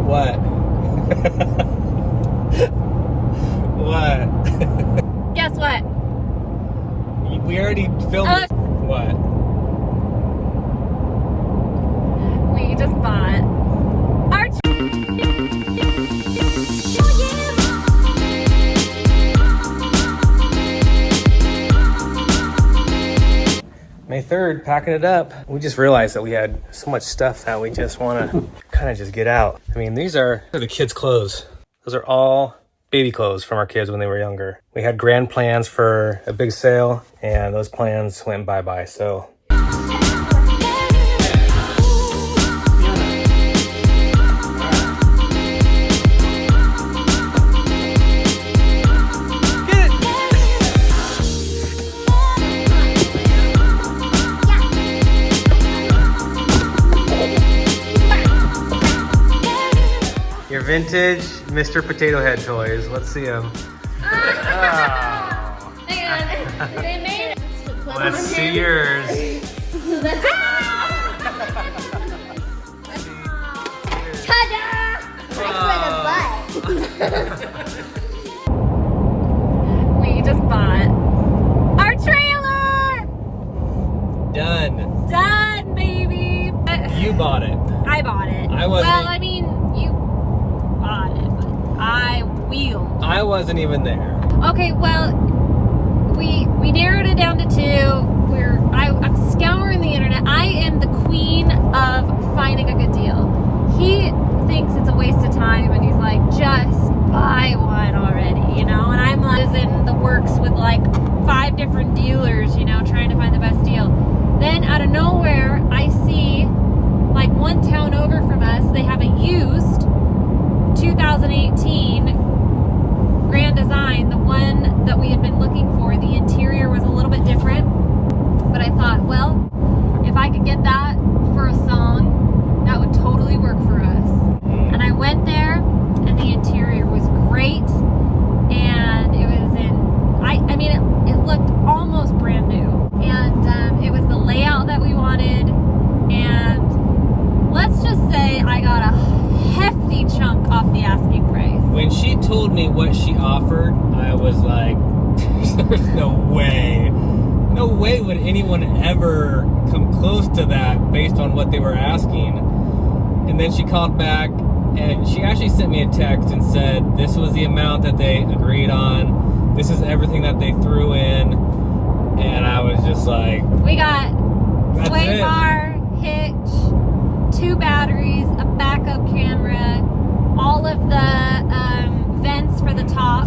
What? What? Guess what? We already filmed What? We just bought our May 3rd, packing it up. We just realized that we had so much stuff that we just want to kind of just get out. I mean, these are the kids' clothes. Those are all baby clothes from our kids when they were younger. We had grand plans for a big sale, and those plans went bye-bye, so. Your vintage Mr. Potato Head toys. Let's see them. Oh. They made it. Let's see yours. Ta-da! That's for the butt. We just bought our trailer. Done. Done, baby. You bought it. I bought it. I wasn't. Well, I mean, you bought it, but I wheeled. I wasn't even there. Okay, well, we narrowed it down to 2. I'm scouring the internet. I am the queen of finding a good deal. He thinks it's a waste of time, and he's like, just buy one already, you know? And I'm like, in the works with like 5 different dealers, you know, trying to find the best deal. Then out of nowhere, I see like one town over from us, they have a used 2018 Grand Design, the one that we had been looking for. The interior was a little bit different, but I thought, well, if I could get that for a song, that would totally work for us. And I went there, and the interior was great, and it was I mean, it looked almost brand new, and it was the layout that we wanted, and let's just say I got a hefty chunk off the asking price. When she told me what she offered, I was like, there's no way. No way would anyone ever come close to that based on what they were asking. And then she called back, and she actually sent me a text and said this was the amount that they agreed on. This is everything that they threw in. And I was just like, we got sway it. bar, hitch, 2 batteries, a backup camera, all of the vents for the top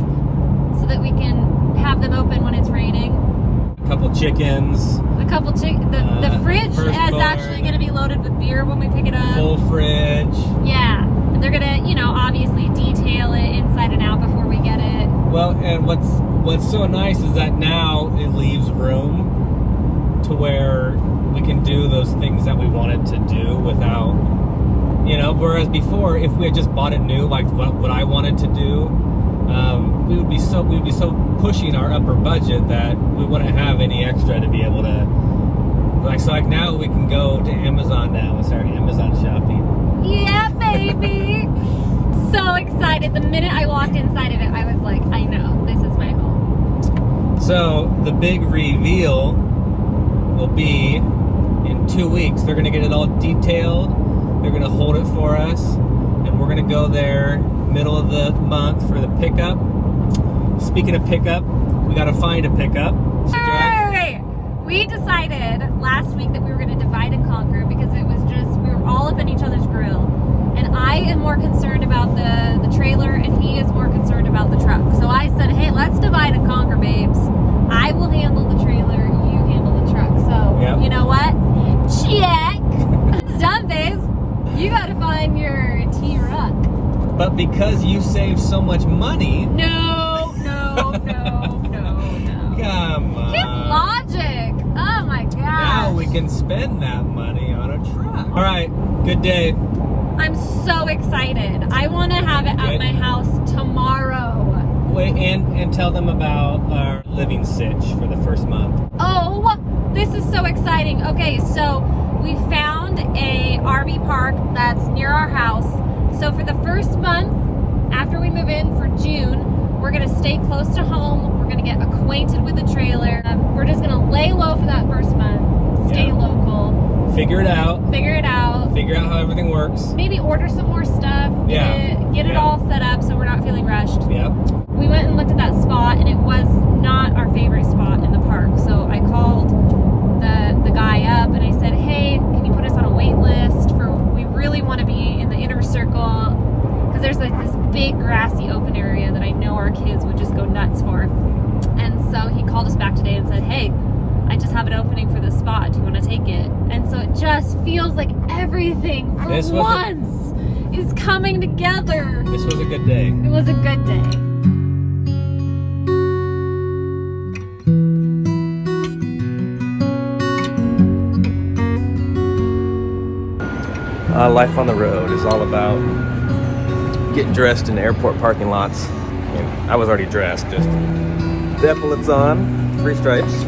so that we can have them open when it's raining. a couple chickens. A couple the fridge is firstborn. actually going to be loaded with beer when we pick it up. Full fridge. Yeah. And they're going to, you know, obviously detail it inside and out before we get it. Well, and what's so nice is that now it leaves room to where we can do those things that we wanted to do without, you know, whereas before, if we had just bought it new, like what I wanted to do, we'd be so pushing our upper budget that we wouldn't have any extra to be able to, like now we can go to Amazon now and start Amazon shopping. Yeah, baby. So excited. The minute I walked inside of it, I was like, I know, this is my home. So the big reveal will be in 2 weeks. They're going to get it all detailed. They're going to hold it for us. And we're going to go there middle of the month for the pickup. Speaking of pickup, we got to find a pickup. Hey! We decided last week that we were going to divide and conquer because it was just, we were all up in each other's grill. And I am more concerned about the trailer, and he is more concerned about the truck. So I said, hey, let's divide and conquer, babes. I will handle the trailer, you handle the truck. So, You know what? Check! It's done, babes. You got to find your T-Ruck. But because you saved so much money... No. Come on. His logic. Oh, my gosh. Now we can spend that money on a truck. All right. Good day. I'm so excited. I want to have it at my house tomorrow. Wait, and tell them about our living sitch for the first month. Oh, this is so exciting. Okay, so we found a RV park that's near our house. So for the first month, after we move in for June, we're gonna stay close to home. We're gonna get acquainted with the trailer. We're just gonna lay low for that first month, stay local. Figure it out. Figure it out. Figure out how everything works. Maybe order some more stuff. Get it all set up so we're not feeling rushed. Yep. We went and looked at that spot, and it was not our favorite spot in the park. So I called the guy up and I said, hey, can you put us on a wait list we really want to be in the inner circle, because there's like this big grassy open area that I know our kids would just go nuts for. And so he called us back today and said, hey, I just have an opening for this spot. Do you want to take it? And so it just feels like everything for once is coming together. This was a good day. It was a good day. Life on the road is all about getting dressed in airport parking lots. I mean, I was already dressed, just the epaulets on, 3 stripes.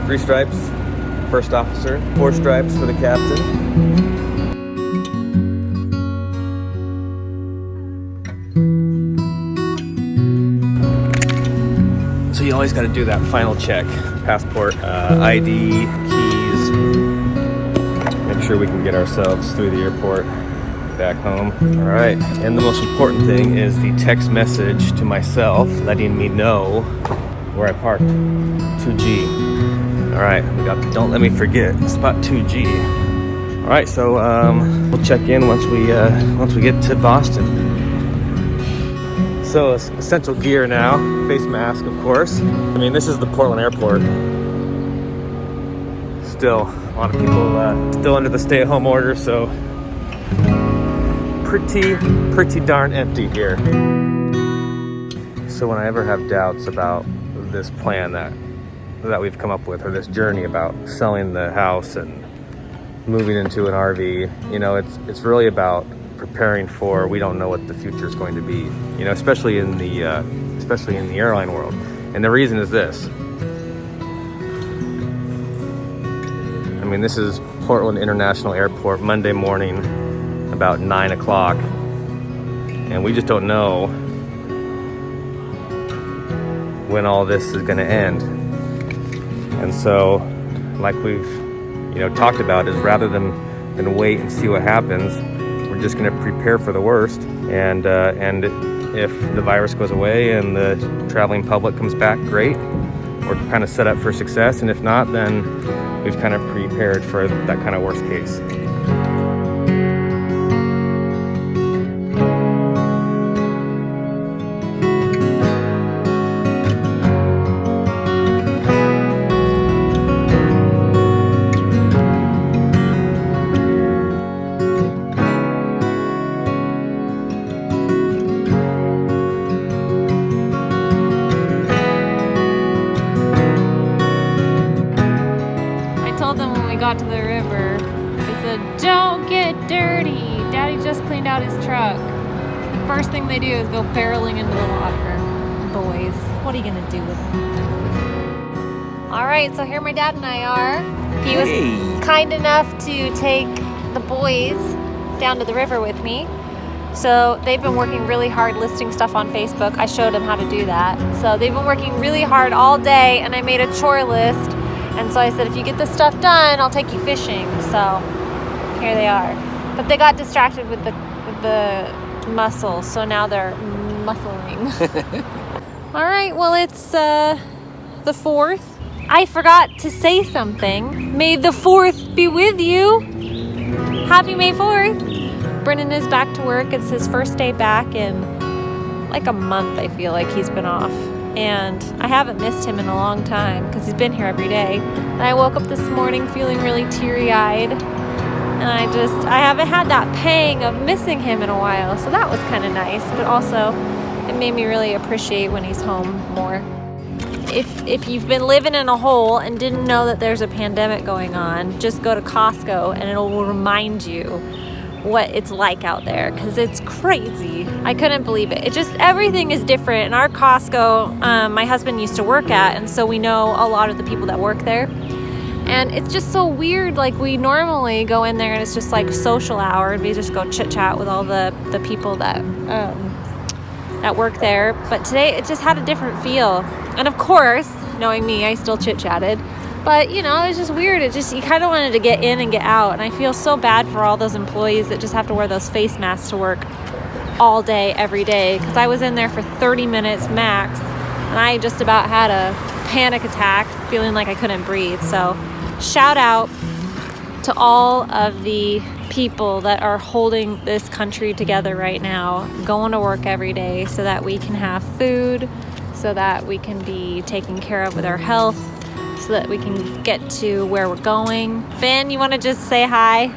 3 stripes, first officer, 4 stripes for the captain. So you always got to do that final check. Passport, ID, keys. Make sure we can get ourselves through the airport back home. All right, and the most important thing is the text message to myself letting me know where I parked. 2G. All right, we got the don't let me forget spot 2G. All right, so we'll check in once we get to Boston. So essential gear now, face mask, of course. I mean, this is the Portland airport. Still, a lot of people still under the stay-at-home order, so pretty darn empty here. So when I ever have doubts about this plan that we've come up with, or this journey about selling the house and moving into an RV, you know, it's really about preparing for, we don't know what the future is going to be, you know, especially in the airline world. And the reason is this. I mean, this is Portland International Airport, Monday morning, about 9 o'clock, and we just don't know when all this is going to end. And so, like we've, you know, talked about, is rather than wait and see what happens, we're just going to prepare for the worst. And if the virus goes away and the traveling public comes back, great. We're kind of set up for success, and if not, then we've kind of prepared for that kind of worst case. Got to the river, they said, don't get dirty. Daddy just cleaned out his truck. The first thing they do is go barreling into the water. Boys, what are you gonna do with them? All right, so here my dad and I are. He was kind enough to take the boys down to the river with me. So they've been working really hard listing stuff on Facebook. I showed them how to do that. So they've been working really hard all day, and I made a chore list. And so I said, if you get this stuff done, I'll take you fishing. So here they are. But they got distracted with the mussels, so now they're muscling. All right, well, it's the 4th. I forgot to say something. May the 4th be with you. Happy May 4th. Brennan is back to work. It's his first day back in like a month, I feel like he's been off. And I haven't missed him in a long time because he's been here every day. And I woke up this morning feeling really teary-eyed. And I haven't had that pang of missing him in a while. So that was kind of nice. But also, it made me really appreciate when he's home more. If you've been living in a hole and didn't know that there's a pandemic going on, just go to Costco and it will remind you what it's like out there, because it's crazy. I couldn't believe it. Everything is different. And our Costco, my husband used to work at, and so we know a lot of the people that work there. And it's just so weird. Like, we normally go in there and it's just like social hour and we just go chit chat with all the people that work there. But today it just had a different feel. And of course, knowing me, I still chit chatted. But you know, it was just weird. It just, you kind of wanted to get in and get out. And I feel so bad for all those employees that just have to wear those face masks to work all day, every day. Because I was in there for 30 minutes max. And I just about had a panic attack, feeling like I couldn't breathe. So shout out to all of the people that are holding this country together right now, going to work every day so that we can have food, so that we can be taken care of with our health, so that we can get to where we're going. Finn, you want to just say hi?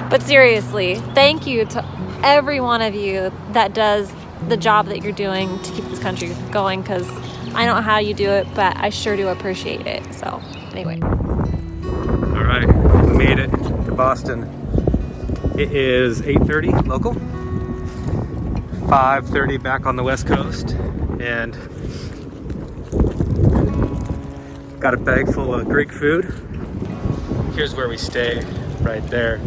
But seriously, thank you to every one of you that does the job that you're doing to keep this country going, because I don't know how you do it, but I sure do appreciate it. So anyway. All right, we made it to Boston. It is 8:30 local, 5:30 back on the West Coast, and got a bag full of Greek food. Here's where we stay. Right there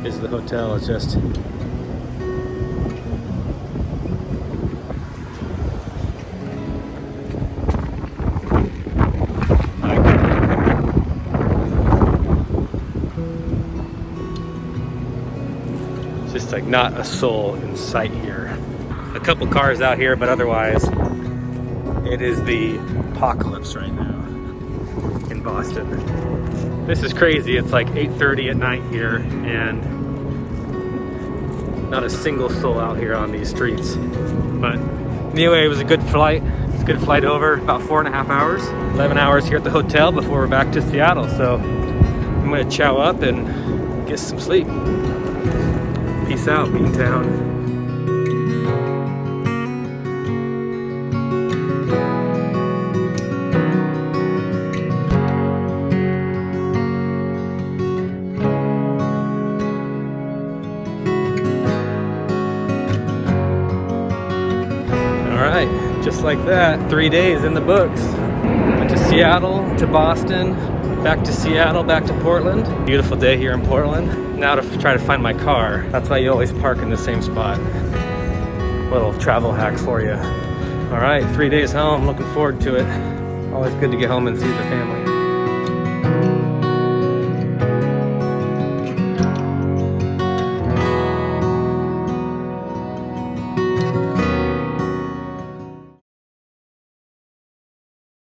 is the hotel. It's just like not a soul in sight here. A couple cars out here, but otherwise it is the apocalypse right now in Boston. This is crazy. It's like 8:30 at night here and not a single soul out here on these streets. But anyway, it was a good flight. It's a good flight over, about 4.5 hours. 11 hours here at the hotel before we're back to Seattle. So I'm gonna chow up and get some sleep. Peace out, Beantown. All right, just like that, 3 days in the books. Went to Seattle, to Boston, back to Seattle, back to Portland. Beautiful day here in Portland. Now to try to find my car. That's why you always park in the same spot. Little travel hack for you. All right, 3 days home, looking forward to it. Always good to get home and see the family.